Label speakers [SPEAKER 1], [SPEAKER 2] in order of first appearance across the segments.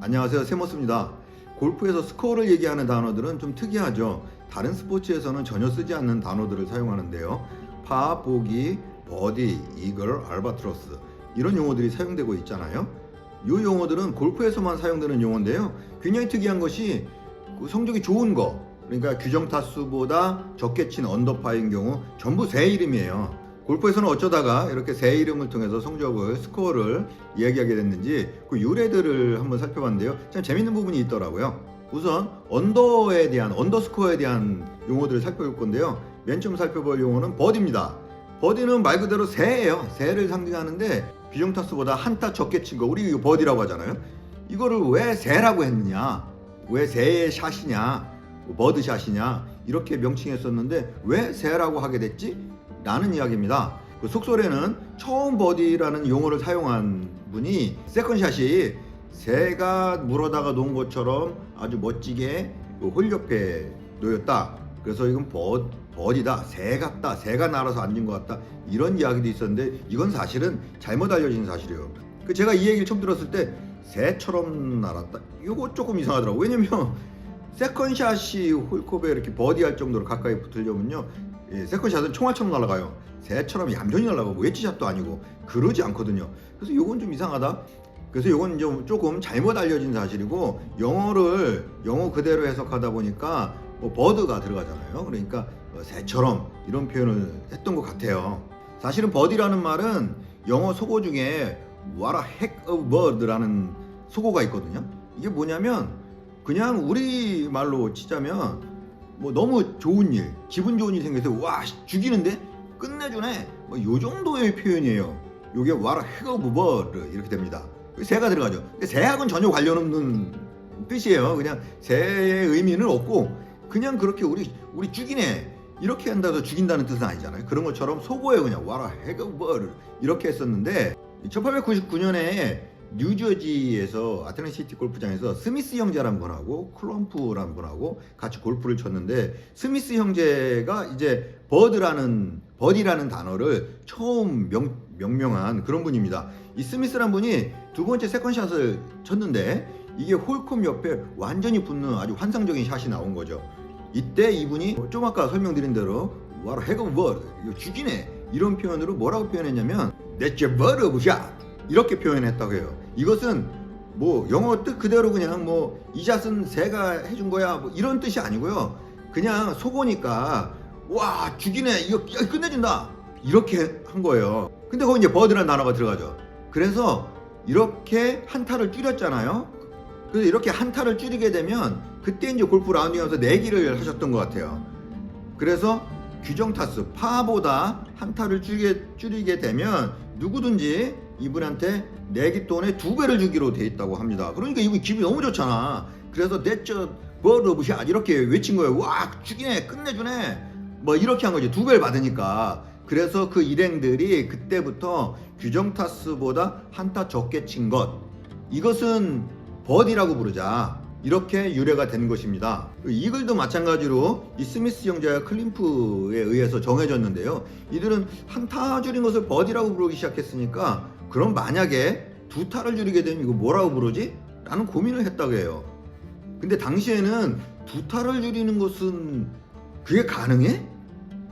[SPEAKER 1] 안녕하세요, 세모스입니다. 골프에서 스코어를 얘기하는 단어들은 좀 특이하죠. 다른 스포츠에서는 전혀 쓰지 않는 단어들을 사용하는데요. 파, 보기, 버디, 이글, 알바트로스 이런 용어들이 사용되고 있잖아요. 이 용어들은 골프에서만 사용되는 용어인데요. 굉장히 특이한 것이 그 성적이 좋은 거, 그러니까 규정 타수보다 적게 친 언더파인 경우 전부 새 이름이에요. 골프에서는 어쩌다가 이렇게 새 이름을 통해서 성적을, 스코어를 이야기하게 됐는지 그 유래들을 한번 살펴봤는데요. 참 재밌는 부분이 있더라고요. 우선 언더스코어에 대한 용어들을 살펴볼 건데요. 맨 처음 살펴볼 용어는 버디입니다. 버디는 말 그대로 새예요. 새를 상징하는데 규정 타수보다 한 타 적게 친 거, 우리 이거 버디라고 하잖아요. 이거를 왜 새라고 했느냐, 왜 새의 샷이냐, 버드샷이냐 이렇게 명칭했었는데 왜 새라고 하게 됐지? 라는 이야기입니다. 그 속설에는 처음 버디라는 용어를 사용한 분이 세컨샷이 새가 물어다가 놓은 것처럼 아주 멋지게 홀 옆에 놓였다. 그래서 이건 버디다, 새 같다, 새가 날아서 앉은 것 같다, 이런 이야기도 있었는데 이건 사실은 잘못 알려진 사실이에요. 제가 이 얘기를 처음 들었을 때 새처럼 날았다, 이거 조금 이상하더라고요. 왜냐면 세컨샷이 홀컵에 이렇게 버디할 정도로 가까이 붙으려면요, 세컨샷은 총알처럼 날아가요. 새처럼 얌전히 날아가고 웨지샷도 아니고 그러지 않거든요. 그래서 이건 좀 이상하다. 그래서 이건 좀 조금 잘못 알려진 사실이고, 영어 그대로 해석하다 보니까 버드가 들어가잖아요. 그러니까 새처럼 이런 표현을 했던 것 같아요. 사실은 버디라는 말은 영어 속어 중에 What a heck of bird라는 속어가 있거든요. 이게 뭐냐면 그냥 우리 말로 치자면 너무 좋은 일, 기분 좋은 일이 생겨서 와 죽이는데 끝내주네, 요 정도의 표현이에요. 요게 What a heck of bird 이렇게 됩니다. 새가 들어가죠. 새하고는 전혀 관련 없는 뜻이에요. 그냥 새의 의미는 없고 그냥 그렇게 우리 죽이네 이렇게 한다고 죽인다는 뜻은 아니잖아요. 그런 것처럼 속어에 그냥 What a heck of bird 이렇게 했었는데 1899년에 뉴저지에서 아틀랜틱시티 골프장에서 스미스 형제라는 분하고 클럼프라는 분하고 같이 골프를 쳤는데, 스미스 형제가 이제 버디라는 단어를 처음 명명한 그런 분입니다. 이 스미스라는 분이 두 번째 세컨샷을 쳤는데 이게 홀컵 옆에 완전히 붙는 아주 환상적인 샷이 나온 거죠. 이때 이분이 좀 아까 설명드린 대로 What a heck of bird, 이거 죽이네 이런 표현으로 뭐라고 표현했냐면 That's a bird of shot 이렇게 표현했다고 해요. 이것은 영어 뜻 그대로 그냥 이 샷은 새가 해준 거야 이런 뜻이 아니고요. 그냥 속어니까 와 죽이네, 이거 끝내준다 이렇게 한 거예요. 근데 거기 이제 버드라는 단어가 들어가죠. 그래서 이렇게 한 타를 줄였잖아요. 그래서 이렇게 한 타를 줄이게 되면 그때 이제 골프 라운딩하면서 내기를 하셨던 것 같아요. 그래서 규정 타수 파보다 한 타를 줄이게 되면 누구든지 이분한테 내기 돈의 2배를 주기로 돼 있다고 합니다. 그러니까 이분 기분이 너무 좋잖아. 그래서 내저 bird of shot 이렇게 외친 거예요. 와 죽이네, 끝내주네 이렇게 한 거지. 2배를 받으니까. 그래서 그 일행들이 그때부터 규정 타수보다 한 타 적게 친 것, 이것은 버디라고 부르자, 이렇게 유래가 된 것입니다. 이글도 마찬가지로 이 스미스 형제와 클림프에 의해서 정해졌는데요. 이들은 한 타 줄인 것을 버디라고 부르기 시작했으니까 그럼 만약에 2타를 줄이게 되면 이거 뭐라고 부르지? 라는 고민을 했다고 해요. 근데 당시에는 2타를 줄이는 것은 그게 가능해?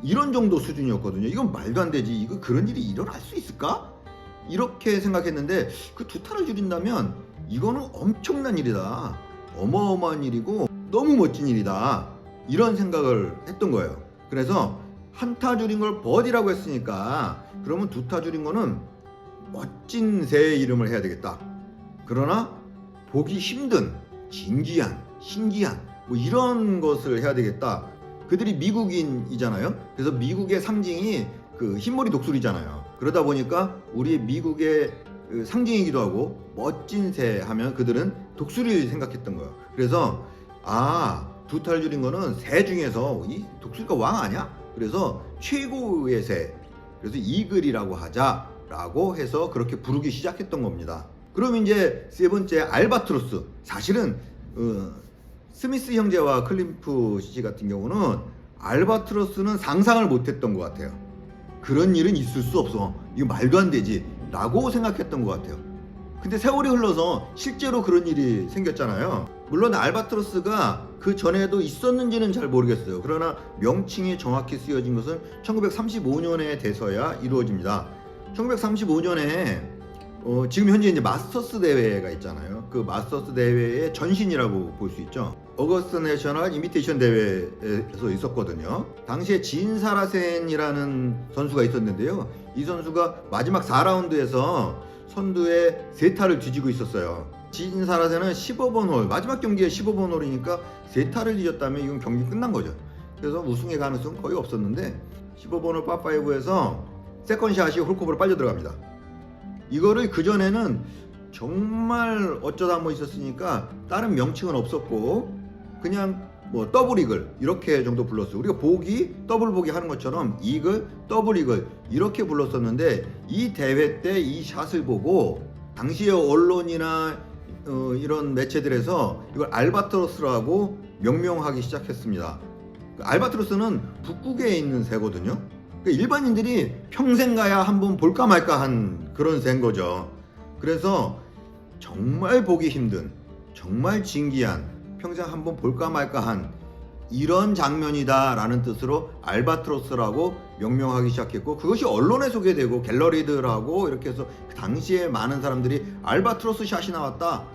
[SPEAKER 1] 이런 정도 수준이었거든요. 이건 말도 안 되지, 이거 그런 일이 일어날 수 있을까? 이렇게 생각했는데 그 2타를 줄인다면 이거는 엄청난 일이다, 어마어마한 일이고 너무 멋진 일이다, 이런 생각을 했던 거예요. 그래서 한 타 줄인 걸 버디라고 했으니까 그러면 2타 줄인 거는 멋진 새의 이름을 해야 되겠다. 그러나 보기 힘든, 진귀한, 신기한 이런 것을 해야 되겠다. 그들이 미국인이잖아요. 그래서 미국의 상징이 그 흰머리 독수리잖아요. 그러다 보니까 우리 미국의 상징이기도 하고 멋진 새 하면 그들은 독수리를 생각했던 거예요. 그래서 2타를 줄인 거는 새 중에서 이 독수리가 왕 아니야? 그래서 최고의 새, 그래서 이글이라고 하자라고 해서 그렇게 부르기 시작했던 겁니다. 그럼 이제 세 번째 알바트로스. 사실은 스미스 형제와 클림프 씨 같은 경우는 알바트로스는 상상을 못했던 것 같아요. 그런 일은 있을 수 없어, 이거 말도 안 되지 라고 생각했던 것 같아요. 근데 세월이 흘러서 실제로 그런 일이 생겼잖아요. 물론 알바트로스가 그 전에도 있었는지는 잘 모르겠어요. 그러나 명칭이 정확히 쓰여진 것은 1935년에 돼서야 이루어집니다. 1935년에 지금 현재 이제 마스터스 대회가 있잖아요. 그 마스터스 대회의 전신이라고 볼 수 있죠. 어거스트 내셔널 이미테이션 대회에서 있었거든요. 당시에 진 사라센이라는 선수가 있었는데요. 이 선수가 마지막 4라운드에서 선두의 세타를 뒤지고 있었어요. 진 사라센은 15번 홀, 마지막 경기에 15번 홀이니까 세타를 뒤졌다면 이건 경기 끝난 거죠. 그래서 우승의 가능성은 거의 없었는데 15번 홀 파5에서 세컨샷이 홀컵으로 빨려 들어갑니다. 이거를 그전에는 정말 어쩌다 한번 있었으니까 다른 명칭은 없었고 그냥 뭐 더블 이글 이렇게 정도 불렀어요. 우리가 보기, 더블 보기 하는 것처럼 이글, 더블 이글 이렇게 불렀었는데 이 대회 때 이 샷을 보고 당시의 언론이나 이런 매체들에서 이걸 알바트로스라고 명명하기 시작했습니다. 알바트로스는 북극에 있는 새거든요. 일반인들이 평생 가야 한번 볼까 말까 한 그런 새인 거죠. 그래서 정말 보기 힘든, 정말 진기한, 평생 한번 볼까 말까 한 이런 장면이다 라는 뜻으로 알바트로스라고 명명하기 시작했고, 그것이 언론에 소개되고 갤러리들하고 이렇게 해서 그 당시에 많은 사람들이 알바트로스 샷이 나왔다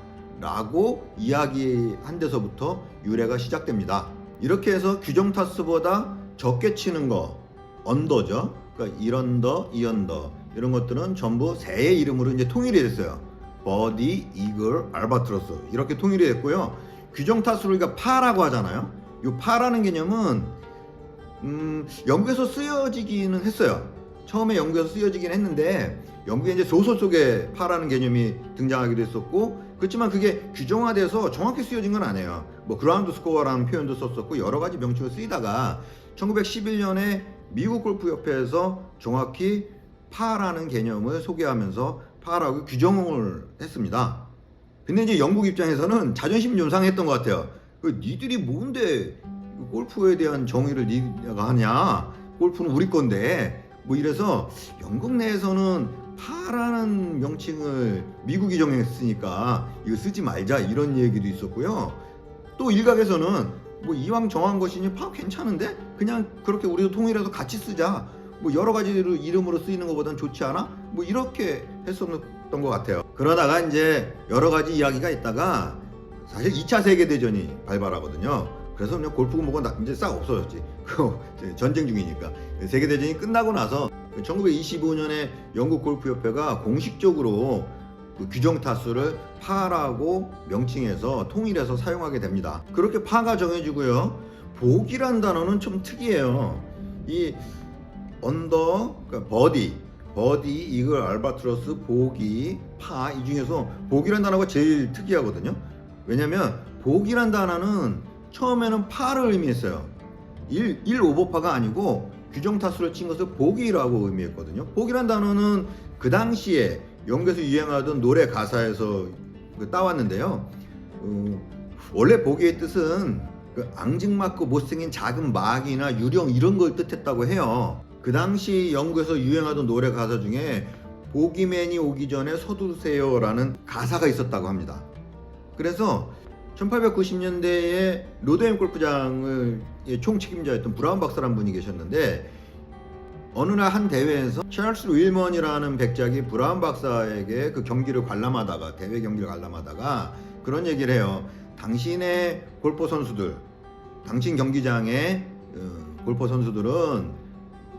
[SPEAKER 1] 라고 이야기한 데서부터 유래가 시작됩니다. 이렇게 해서 규정 타수보다 적게 치는 거 언더죠. 그러니까 1언더, 2언더 이런 것들은 전부 새의 이름으로 이제 통일이 됐어요. 버디, 이글, 알바트로스 이렇게 통일이 됐고요. 규정 타수를 우리가 파라고 하잖아요. 이 파라는 개념은 영국에서 쓰여지기는 했어요. 처음에 영국에서 쓰여지긴 했는데 영국에 이제 소설 속에 파라는 개념이 등장하기도 했었고, 그렇지만 그게 규정화돼서 정확히 쓰여진 건 아니에요. 뭐 그라운드 스코어라는 표현도 썼었고 여러 가지 명칭으로 쓰이다가 1911년에 미국 골프협회에서 정확히 파라는 개념을 소개하면서 파라고 규정을 했습니다. 근데 이제 영국 입장에서는 자존심이 좀 상했던 것 같아요. 니들이 뭔데 골프에 대한 정의를 니가 하냐? 골프는 우리 건데 뭐 이래서 영국 내에서는 파라는 명칭을 미국이 정했으니까 이거 쓰지 말자 이런 얘기도 있었고요. 또 일각에서는 뭐 이왕 정한 것이니 파 괜찮은데 그냥 그렇게 우리도 통일해서 같이 쓰자, 뭐 여러 가지 이름으로 쓰이는 것보단 좋지 않아? 뭐 이렇게 했었던 것 같아요. 그러다가 이제 여러 가지 이야기가 있다가 사실 2차 세계대전이 발발하거든요. 그래서 그냥 골프고 뭐고 이제 싹 없어졌지. 전쟁 중이니까. 세계대전이 끝나고 나서 1925년에 영국 골프협회가 공식적으로 그 규정 타수를 파라고 명칭해서 통일해서 사용하게 됩니다. 그렇게 파가 정해지고요. 보기란 단어는 좀 특이해요. 이 언더, 그러니까 버디, 이글, 알바트로스, 보기, 파 이 중에서 보기란 단어가 제일 특이하거든요. 왜냐면 보기란 단어는 처음에는 파를 의미했어요. 1 오버파가 아니고 규정 타수를 친 것을 보기라고 의미했거든요. 보기란 단어는 그 당시에 영국에서 유행하던 노래 가사에서 따왔는데요. 원래 보기의 뜻은 앙증맞고 못생긴 작은 마귀나 유령 이런 걸 뜻했다고 해요. 그 당시 영국에서 유행하던 노래 가사 중에 보기맨이 오기 전에 서두르세요 라는 가사가 있었다고 합니다. 그래서 1890년대에 로드햄 골프장을 총책임자였던 브라운 박사라는 분이 계셨는데, 어느 날 한 대회에서 찰스 윌먼이라는 백작이 브라운 박사에게 그 경기를 관람하다가, 대회 경기를 관람하다가 그런 얘기를 해요. 당신의 골퍼 선수들, 당신 경기장의 골퍼 선수들은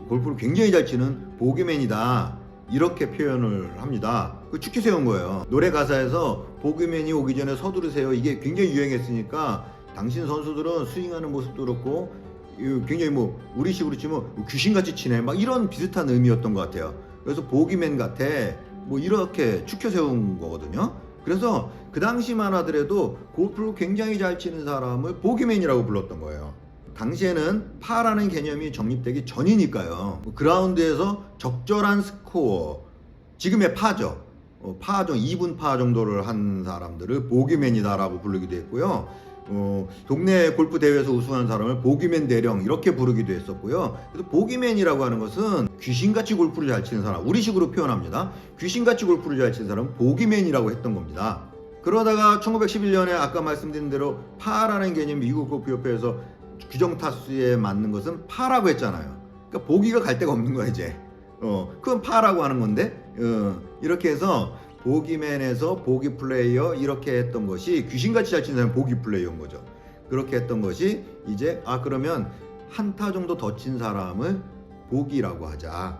[SPEAKER 1] 골프를 굉장히 잘 치는 보기맨이다, 이렇게 표현을 합니다. 그 축히 세운 거예요. 노래 가사에서 보기맨이 오기 전에 서두르세요, 이게 굉장히 유행했으니까 당신 선수들은 스윙하는 모습도 그렇고 굉장히 뭐 우리식으로 치면 귀신같이 치네, 막 이런 비슷한 의미였던 것 같아요. 그래서 보기맨 같아, 뭐 이렇게 축혀 세운 거거든요. 그래서 그 당시만 하더라도 골프를 굉장히 잘 치는 사람을 보기맨이라고 불렀던 거예요. 당시에는 파라는 개념이 정립되기 전이니까요. 그라운드에서 적절한 스코어, 지금의 파죠. 파 2분 파 정도를 한 사람들을 보기맨이다라고 부르기도 했고요. 동네 골프 대회에서 우승한 사람을 보기맨 대령 이렇게 부르기도 했었고요. 그래서 보기맨이라고 하는 것은 귀신같이 골프를 잘 치는 사람, 우리식으로 표현합니다. 귀신같이 골프를 잘 치는 사람은 보기맨이라고 했던 겁니다. 그러다가 1911년에 아까 말씀드린 대로 파라는 개념이 미국 골프협회에서 규정 타수에 맞는 것은 파라고 했잖아요. 그러니까 보기가 갈 데가 없는 거야 이제. 그건 파라고 하는 건데 이렇게 해서 보기맨에서 보기 플레이어 이렇게 했던 것이 귀신같이 잘 치는 사람은 보기 플레이어인 거죠. 그렇게 했던 것이 이제 그러면 한 타 정도 더 친 사람을 보기라고 하자.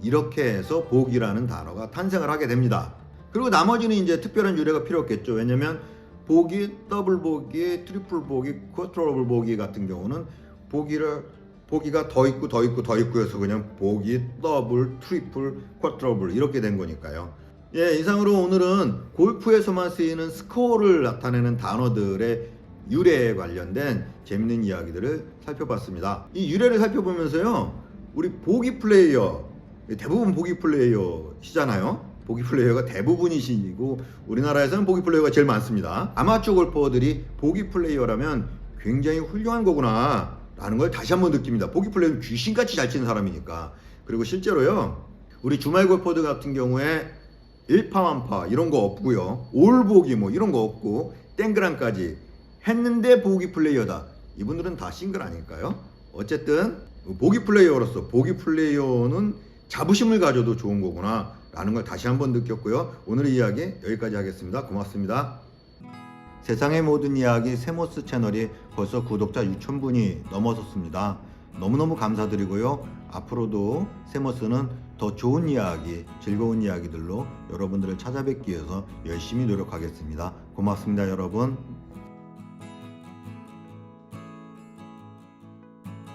[SPEAKER 1] 이렇게 해서 보기라는 단어가 탄생을 하게 됩니다. 그리고 나머지는 이제 특별한 유래가 필요 없겠죠. 왜냐면 보기, 더블 보기, 트리플 보기, 쿼트러블 보기 같은 경우는 보기가 더 있고 더 있고 더 있고 해서 그냥 보기, 더블, 트리플, 쿼트러블 이렇게 된 거니까요. 예, 이상으로 오늘은 골프에서만 쓰이는 스코어를 나타내는 단어들의 유래에 관련된 재밌는 이야기들을 살펴봤습니다. 이 유래를 살펴보면서요, 우리 보기 플레이어, 대부분 보기 플레이어시잖아요. 보기 플레이어가 대부분이시고 우리나라에서는 보기 플레이어가 제일 많습니다. 아마추어 골퍼들이 보기 플레이어라면 굉장히 훌륭한 거구나 라는 걸 다시 한번 느낍니다. 보기 플레이어는 귀신같이 잘 치는 사람이니까. 그리고 실제로요, 우리 주말 골퍼들 같은 경우에 1파 1파 이런 거 없고요, 올보기 뭐 이런 거 없고 땡그랑까지 했는데 보기 플레이어다. 이분들은 다 싱글 아닐까요? 어쨌든 보기 플레이어로서 보기 플레이어는 자부심을 가져도 좋은 거구나 라는 걸 다시 한번 느꼈고요. 오늘의 이야기 여기까지 하겠습니다. 고맙습니다. 세상의 모든 이야기 세모스 채널이 벌써 구독자 6,000분이 넘어섰습니다. 너무너무 감사드리고요. 앞으로도 세모스는 더 좋은 이야기, 즐거운 이야기들로 여러분들을 찾아뵙기 위해서 열심히 노력하겠습니다. 고맙습니다, 여러분.